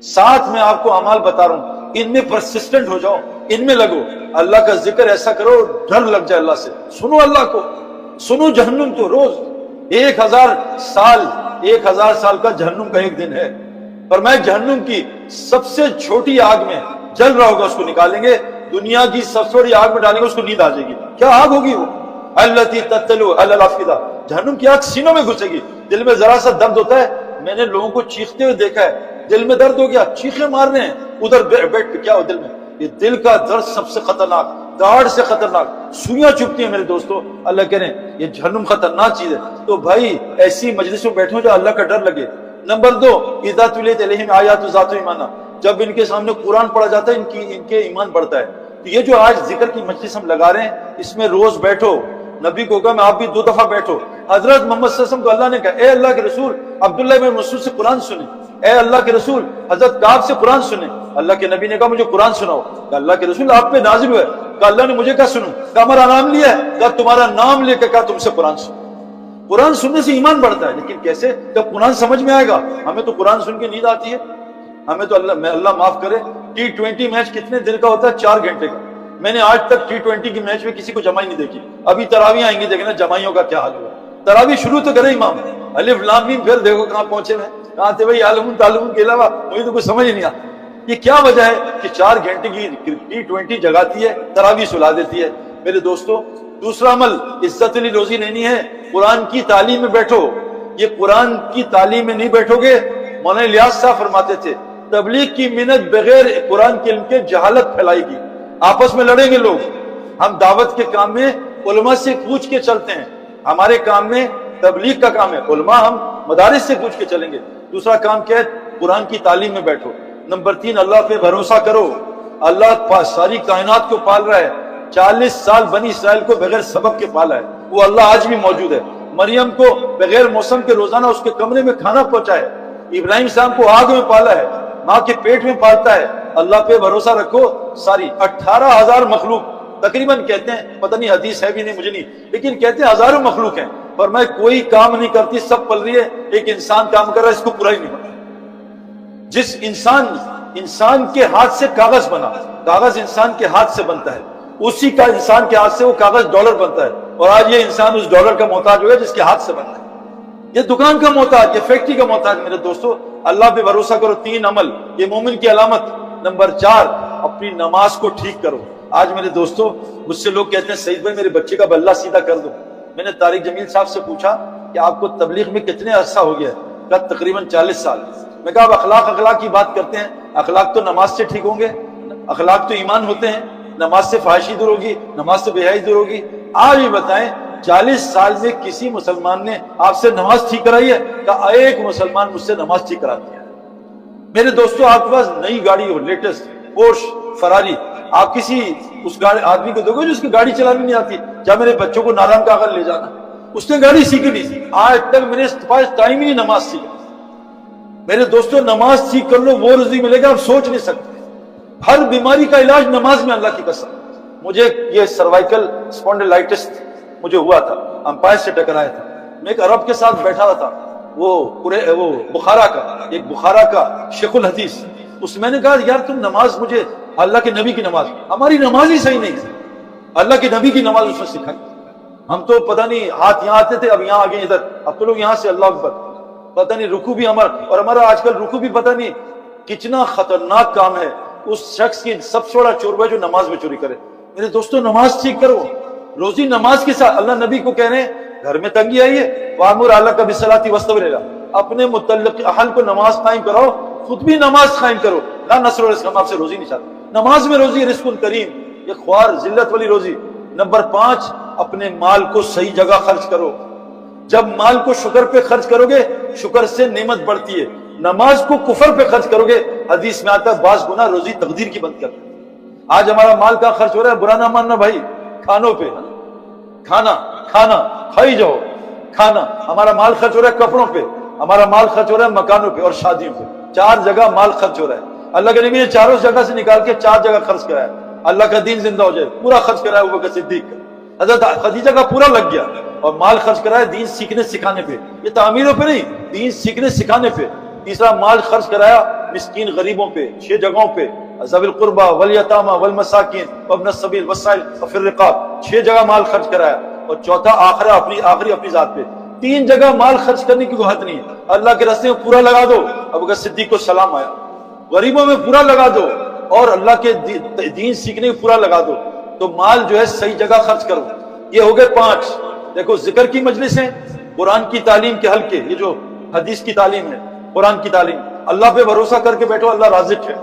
ساتھ میں آپ کو اعمال بتا رہا ہوں، ان میں پرسسٹنٹ ہو جاؤ، ان میں لگو، اللہ کا ذکر ایسا کرو ڈر لگ جائے اللہ سے، سنو اللہ کو، سنو جہنم کو روز 1000 سال کا جہنم کا ایک دن ہے، پر میں جہنم کی سب سے چھوٹی آگ میں جل رہا ہوگا اس کو نکالیں گے، دنیا کی سب سے بڑی آگ میں ڈالیں گے، اس کو نیند آ جائے گی، کیا آگ ہوگی وہ؟ التی تتلو علی الافئدہ، جہنم کی آگ سینوں میں گھسے گی، دل میں ذرا سا درد ہوتا ہے، میں نے لوگوں کو چیختے ہوئے دیکھا ہے، دل میں درد ہو گیا چیخیں مار رہے ہیں ادھر بیٹھ پہ، کیا ہو دل میں؟ یہ دل کا درد سب سے خطرناک، داڑھ سے خطرناک، سوئیاں چبھتی ہیں میرے دوستو، اللہ کہہ رہے ہیں یہ جہنم خطرناک چیز ہے، تو بھائی ایسی مجلس میں بیٹھو جو اللہ کا ڈر لگے۔ نمبر 2، اذا تلیت علیہم آیات ذات ایمانا، جب ان کے سامنے قرآن پڑھا جاتا ہے ان کے ایمان بڑھتا ہے۔ تو یہ جو آج ذکر کی مجلس ہم لگا رہے ہیں، اس میں روز بیٹھو، نبی کو کہا میں آپ بھی 2 دفعہ بیٹھو، حضرت محمد صلی اللہ علیہ وسلم کو اللہ نے کہا اے اللہ کے رسول عبداللہ بن مسعود سے قرآن سنیں، اے اللہ کے رسول حضرت کعب سے قرآن سنیں، اللہ کے نبی نے کہا مجھے قرآن سناؤ، کہا اللہ کے رسول آپ پہ نازل ہوا ہے، کہا اللہ نے مجھے کہا سنوں، کہا ہمارا نام لیا ہے، کہا تمہارا نام لے کے کہا تم سے قرآن سنو۔ قرآن سننے سے ایمان بڑھتا ہے، لیکن کیسے؟ جب قرآن سمجھ میں آئے گا۔ ہمیں تو قرآن سن کے نیند آتی ہے، ہمیں تو اللہ معاف کرے، T20 میچ کتنے دن کا ہوتا ہے؟ 4 گھنٹے کا، میں نے آج تک T20 کی میچ میں کسی کو جمائی نہیں دیکھی، ابھی تراویح آئیں گی دیکھنا جمائیوں کا کیا حال ہوا۔ تراویح شروع تو کرے امام، الف لام میم، پھر دیکھو کہاں پہنچے میں، کہاں تھے بھائی عالمون تعلمون کے علاوہ، مجھے تو کچھ سمجھ نہیں آتا یہ کیا وجہ ہے کہ 4 گھنٹے کی T20 جگاتی ہے، تراویح سلا دیتی ہے۔ میرے دوستو، دوسرا عمل عزت علی روزی لینی ہے، قرآن کی تعلیم میں بیٹھو۔ یہ قرآن کی تعلیم میں نہیں بیٹھو گے، مولانا الیاس صاحب فرماتے تھے تبلیغ کی محنت بغیر قرآن کے علم کے جہالت پھیلائے گی، آپس میں لڑیں گے لوگ۔ ہم دعوت کے کام میں علماء سے پوچھ کے چلتے ہیں، ہمارے کام میں تبلیغ کا کام ہے، علماء ہم مدارس سے پوچھ کے چلیں گے۔ دوسرا کام کیا ہے؟ قرآن کی تعلیم میں بیٹھو۔ نمبر 3، اللہ پہ بھروسہ کرو، اللہ ساری کائنات کو پال رہا ہے، 40 سال بنی اسرائیل کو بغیر سبب کے پالا ہے، وہ اللہ آج بھی موجود ہے۔ مریم کو بغیر موسم کے روزانہ اس کے کمرے میں کھانا پہنچا ہے، ابراہیم صاحب کو آگ میں پالا ہے، ماں کے پیٹ میں پالتا ہے۔ اللہ پہ بھروسہ رکھو۔ ساری 18,000 مخلوق تقریباً کہتے ہیں، پتہ نہیں حدیث ہے بھی نہیں مجھے نہیں، لیکن کہتے ہیں ہزاروں مخلوق ہیں، پر میں کوئی کام نہیں کرتی، سب پل رہی ہے، ایک انسان کام کر رہا ہے، اس کو پورا ہی نہیں بنا۔ جس انسان کے ہاتھ سے کاغذ بنا، کاغذ انسان کے ہاتھ سے بنتا ہے، اسی کا انسان کے ہاتھ سے وہ کاغذ ڈالر بنتا ہے، اور آج یہ انسان اس ڈالر کا محتاج ہو گیا جس کے ہاتھ سے بنا ہے، یہ دکان کا محتاج، یہ فیکٹری کا محتاج۔ میرے دوستو، اللہ پہ بھروسہ کرو۔ 3 عمل، یہ مومن کی علامت۔ نمبر 4، اپنی نماز کو ٹھیک کرو۔ آج میرے دوستو، مجھ سے لوگ کہتے ہیں سعید بھائی میرے بچے کا بلہ سیدھا کر دو۔ میں نے طارق جمیل صاحب سے پوچھا کہ آپ کو تبلیغ میں کتنے عرصہ ہو گیا ہے؟ کہا تقریباً 40 سال۔ میں کہا اب اخلاق کی بات کرتے ہیں، اخلاق تو نماز سے ٹھیک ہوں گے، اخلاق تو ایمان ہوتے ہیں، نماز سے فحاشی دور ہوگی، نماز سے بے حیائی دور ہوگی۔ آج بھی بتائیں 40 سال میں کسی مسلمان نے آپ سے نماز ٹھیک کرائی ہے؟ کہا ایک مسلمان مجھ سے نماز ٹھیک کرا دیا ہے۔ میرے دوستو، آپ کے پاس نئی گاڑی ہو، لیٹسٹ پورش فراری، آپ کسی اس آدمی کو دیکھو جو اس کی گاڑی چلانی نہیں آتی، کیا میرے بچوں کو نارام کاغذ لے جانا، اس نے گاڑی سیکھی نہیں، آج تک میرے پاس ٹائم ہی نہیں نماز سیکھا۔ میرے دوستو، نماز سیکھ کر لو، وہ رزق ملے گا آپ سوچ نہیں سکتے۔ ہر بیماری کا علاج نماز میں، اللہ کی قسم۔ مجھے یہ سروائکل اسپونڈلائٹس مجھے ہوا تھا، امپائر سے ٹکرایا تھا، میں ایک عرب کے ساتھ بیٹھا ہوا تھا، وہ بخارا کا شیخ الحدیث، اس میں نے کہا یار تم نماز، مجھے اللہ کے نبی کی نماز، ہماری نماز ہی صحیح نہیں تھی، اللہ کے نبی کی نماز اس نے سکھائی۔ ہم تو پتہ نہیں ہاتھ یہاں آتے تھے، اب یہاں آگے ادھر، اب تو لوگ یہاں سے اللہ اکبر، پتہ نہیں رکوع بھی ہمارا آج کل رکوع بھی پتہ نہیں کتنا خطرناک کام ہے۔ اس شخص کی سب سے بڑا چور ہے جو نماز میں چوری کرے۔ میرے دوستو، نماز ٹھیک کرو، روزی نماز کے ساتھ۔ اللہ نبی کو کہہ رہے ہیں گھر میں تنگی آئی ہے، وَأْمُرْ أَهْلَكَ بِالصَّلَاةِ وَاصْطَبِرْ عَلَيْهَا، اپنے متعلق اہل کو نماز قائم کراؤ، خود بھی نماز قائم کرو۔ لا نصر و رزق، ہم آپ سے روزی نہیں چاہتے، نماز میں روزی، رزق کریم، یہ خوار ذلت والی روزی۔ نمبر 5، اپنے مال کو صحیح جگہ خرچ کرو۔ جب مال کو شکر پہ خرچ کرو گے، شکر سے نعمت بڑھتی ہے۔ نماز کو کفر پہ خرچ کرو گے، حدیث میں آتا ہے بعض گناہ روزی تقدیر کی بند کر۔ آج ہمارا مال کہاں خرچ ہو رہا ہے؟ برا نہ ماننا بھائی، کھانوں پہ، کھانا کھائی جاؤ، کھانا۔ ہمارا مال خرچ ہو رہا ہے کپڑوں پہ، ہمارا مال خرچ ہو رہا ہے مکانوں پہ اور شادیوں پہ۔ 4 جگہ مال خرچ ہو رہا ہے۔ اللہ کے نبی نے چاروں جگہ سے نکال کے 4 جگہ خرچ کرایا، اللہ کا دین زندہ ہو جائے، پورا خرچ کرایا ابوبکر صدیق کا، حضرت خدیجہ کا پورا لگ گیا، اور مال خرچ کرایا دین سیکھنے سکھانے پہ، یہ تعمیروں پہ نہیں، دین سیکھنے سکھانے پہ۔ تیسرا، مال خرچ کرایا مسکین غریبوں پہ 6 جگہوں پہ، ذوی القربى والیتامى والمساکین وابن السبیل والسائل وفی الرقاب، 6 جگہ مال خرچ کرایا، اور چوتھا آخری اپنی ذات پہ 3 جگہ مال خرچ کرنے کی کوئی حد نہیں ہے۔ اللہ کے راستے میں پورا لگا دو، ابو بکر صدیق کو سلام آیا، غریبوں میں پورا لگا دو اور اللہ کے دین سیکھنے میں پورا لگا دو، تو مال جو ہے صحیح جگہ خرچ کرو۔ یہ ہو گئے 5۔ دیکھو ذکر کی مجلسیں، قرآن کی تعلیم کے حلقے، یہ جو حدیث کی تعلیم ہے، قرآن کی تعلیم، اللہ پہ بھروسہ کر کے بیٹھو، اللہ رازق ہے۔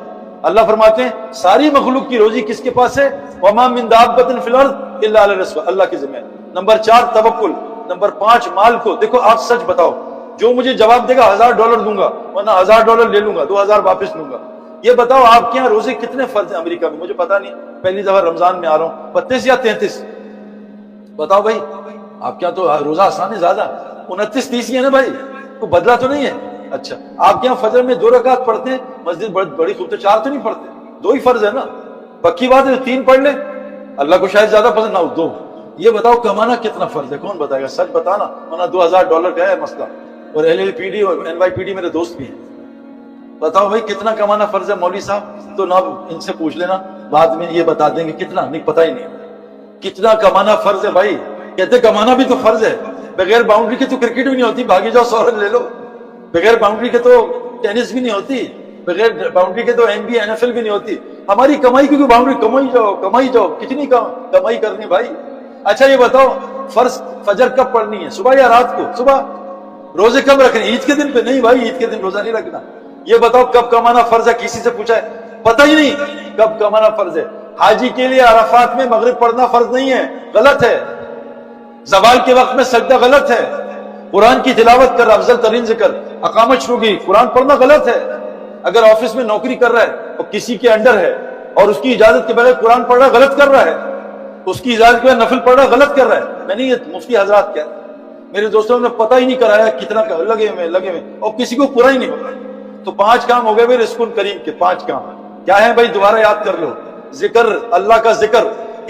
اللہ فرماتے ہیں ساری مخلوق کی روزی کس کے پاس ہے؟ وما من دابۃ فی الارض الا علی رزقها، اللہ کی ذمہ ہے۔ نمبر 4 توکل، نمبر 5 مال کو دیکھو، آپ سچ بتاؤ، جو مجھے جواب دے گا $1000 دوں گا، ورنہ $1000 لے لوں گا، 2000 واپس لوں گا۔ یہ بتاؤ آپ کے یہاں روزے کتنے فرض ہیں امریکہ میں؟ مجھے پتا نہیں، پہلی دفعہ رمضان میں آ رہا ہوں، 32 یا 33؟ بتاؤ بھائی، آپ کے یہاں تو روزہ آسان ہے زیادہ، 29 30 ہی ہے نا بھائی، کوئی بدلا تو نہیں ہے؟ اچھا آپ کے یہاں فجر میں 2 رکعت پڑھتے ہیں، مسجد بڑی خوب تو 4 تو نہیں پڑھتے، 2 ہی فرض ہے نا، پکی بات ہے 3 پڑھ لیں، اللہ کو شاید زیادہ پسند نہ ہو 2۔ یہ بتاؤ کمانا کتنا فرض ہے؟ کون بتائے گا؟ سچ بتانا، ورنہ $2000 کا ہے مسئلہ، اور LLPD اور NYPD میرے دوست بھی ہیں۔ بتاؤ بھائی کتنا کمانا فرض ہے مولوی صاحب؟ تو نہ ان سے پوچھ لینا، بعد میں یہ بتا دیں گے کتنا، نہیں پتہ ہی نہیں کتنا کمانا فرض ہے بھائی۔ کہتے کمانا بھی تو فرض ہے، بغیر باؤنڈری کے تو کرکٹ بھی نہیں ہوتی، بھاگی جاؤ 100 رن لے لو، بغیر باؤنڈری کے تو ٹینس بھی نہیں ہوتی، بغیر باؤنڈری کے تو NBA NFL بھی نہیں ہوتی۔ ہماری کمائی کی کوئی باؤنڈری، کمائی جاؤ، کتنی کمائی کرنی بھائی؟ اچھا یہ بتاؤ فرض فجر کب پڑھنی ہے، صبح یا رات کو؟ صبح۔ روزے کب رکھنے؟ عید کے دن پہ؟ نہیں بھائی عید کے دن روزہ نہیں رکھنا۔ یہ بتاؤ کب کمانا فرض ہے؟ کسی سے پوچھا ہے؟ پتہ ہی نہیں کب کمانا فرض ہے۔ حاجی کے لیے عرفات میں مغرب پڑھنا فرض نہیں ہے، غلط ہے۔ زوال کے وقت میں سجدہ غلط ہے۔ قرآن کی تلاوت کر رہا، افضل ترین ذکر، اقامت شروع کی، قرآن پڑھنا غلط ہے۔ اگر آفس میں نوکری کر رہا ہے اور کسی کے انڈر ہے اور اس کی اجازت کے بغیر قرآن پڑھ رہا ہے، غلط کر رہا ہے۔ اس کی اجازت کے بغیر نفل پڑھ رہا ہے، غلط کر رہا ہے۔ میں نہیں، یہ مفتی حضرات کیا میرے دوستوں نے پتہ ہی نہیں کرایا کتنا لگے ہوئے اور کسی کو پورا ہی نہیں ہوگا۔ تو 5 کام ہو گئے میرے رزق کریم کے، 5 کام کیا ہیں بھائی؟ دوبارہ یاد کر لو۔ ذکر، اللہ کا ذکر،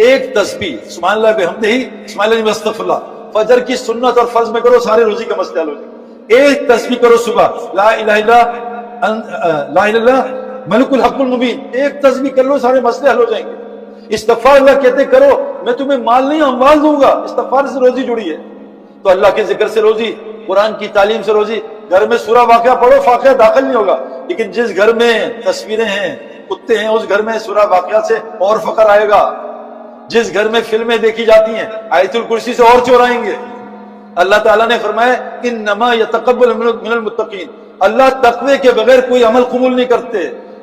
ایک تسبیح سبحان اللہ بحمدہ سبحان اللہ استغفر اللہ، فجر کی سنت اور فرض میں کرو، سارے روزی کا مسئلہ حل ہو جائے گا۔ ایک تسبیح کرو صبح، لا الہ الا اللہ ملک الحق المبین، ایک تسبیح کر لو، سارے مسئلے حل ہو جائیں گے۔ استغفار اللہ کہتے کرو، میں تمہیں مال نہیں اموال دوں گا، استغفار سے روزی جڑی ہے۔ تو اللہ کے ذکر سے روزی، قرآن کی تعلیم سے روزی۔ گھر میں سورہ واقعہ پڑھو، فاقعہ داخل نہیں ہوگا، لیکن جس گھر میں تصویریں ہیں، کتے ہیں، اس گھر میں سورہ واقعہ سے اور فقر آئے گا۔ جس گھر میں فلمیں دیکھی جاتی ہیں، آیت الکرسی سے اور چورائیں گے۔ اللہ تعالیٰ نے فرمایا انما یتقبل من المتقین، اللہ تقوی کے بغیر کوئی عمل قبول نہیں کرتے۔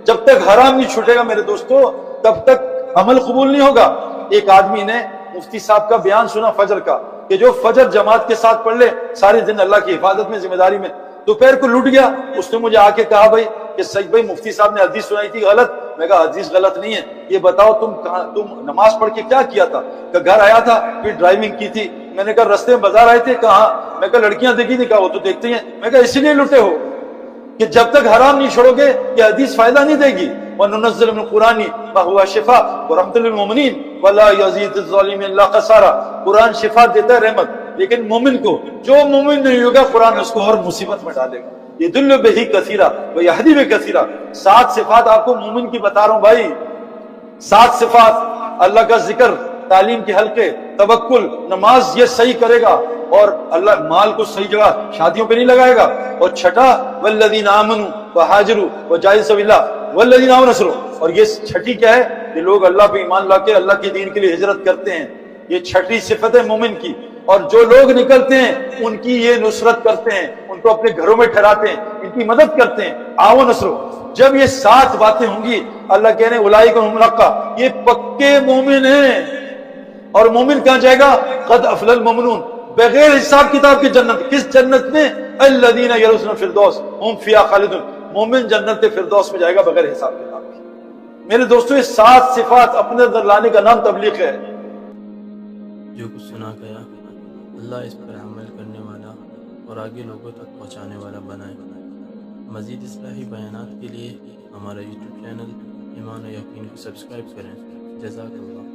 جب تک حرام نہیں چھوٹے گا میرے دوستو، تب تک عمل قبول نہیں ہوگا۔ ایک آدمی نے مفتی صاحب کا بیان سنا فجر کا، کہ جو فجر جماعت کے ساتھ پڑھ لے سارے دن اللہ کی حفاظت میں، ذمہ داری میں، دوپہر کو لٹ گیا۔ اس نے مجھے آ کے کہا بھائی کہ سچ بھائی مفتی صاحب نے حدیث سنائی تھی غلط۔ میں کہا حدیث غلط نہیں ہے، یہ بتاؤ تم نماز پڑھ کے کیا کیا تھا؟ کہ گھر آیا تھا، پھر ڈرائیونگ کی تھی۔ میں نے کہا رستے میں بازار آئے تھے؟ کہا۔ میں کہا لڑکیاں دیکھی تھی؟ کہا وہ تو دیکھتے ہیں۔ میں کہا اسی لیے لٹے ہو کہ جب تک حرام نہیں چھوڑو گے یہ حدیث فائدہ نہیں دے گی۔ وَنُنَزِّلُ مِنَ الْقُرْآنِ مَا هُوَ شِفَاءٌ وَرَحْمَةٌ لِلْمُؤْمِنِينَ وَلَا يَزِيدُ الظَّالِمِينَ إِلَّا خَسَارًا۔ قرآن شفا دیتا ہے، رحمت، لیکن مومن کو، جو مومن نہیں ہوگا قرآن اس کو اور مصیبت میں ڈالے گا۔ يَدُلُّ بِهِ كَثِيرًا وَيَهْدِي بِهِ كَثِيرًا۔ 7 صفات آپ کو مومن کی بتا رہا ہوں بھائی، 7 صفات، اللہ کا ذکر، تعلیم کے حلقے، توکل، نماز یہ صحیح کرے گا، اور اللہ مال کو صحیح جگہ شادیوں پہ نہیں لگائے گا۔ اور چھٹا والذین آمنوا وہاجروا وجاہدوا فی سبیل اللہ والذین آمنوا نصروا۔ اور یہ چھٹی کیا ہے؟ کہ لوگ اللہ پہ ایمان لا کے اللہ کے دین کے لیے ہجرت کرتے ہیں، یہ چھٹی صفت ہے مومن کی۔ اور جو لوگ نکلتے ہیں ان کی یہ نصرت کرتے ہیں، ان کو اپنے گھروں میں ٹھہراتے ہیں، ان کی مدد کرتے ہیں، آؤ نصرو۔ جب یہ 7 باتیں ہوں گی، اللہ کہہ رہے ہیں اولئک هم الاتقوا، یہ پکے مومن ہیں۔ اور مومن کہاں جائے گا؟ قد افلح المؤمنون، بغیر حساب کتاب کی جنت۔ کس جنت میں؟ الذین یرثون الفردوس هم فیہا خالدون، مومن جنت فردوس میں جائے گا بغیر حساب کتاب کی۔ میرے دوستو یہ 7 صفات اپنے اندر لانے کا نام تبلیغ ہے۔ جو کچھ سنا گیا اللہ اس پر عمل کرنے والا اور آگے لوگوں تک پہنچانے والا بنائے۔ مزید اصلاحی بیانات کے لیے ہمارا یوٹیوب چینل ایمان و یقین کو سبسکرائب کریں۔ جزاک اللہ۔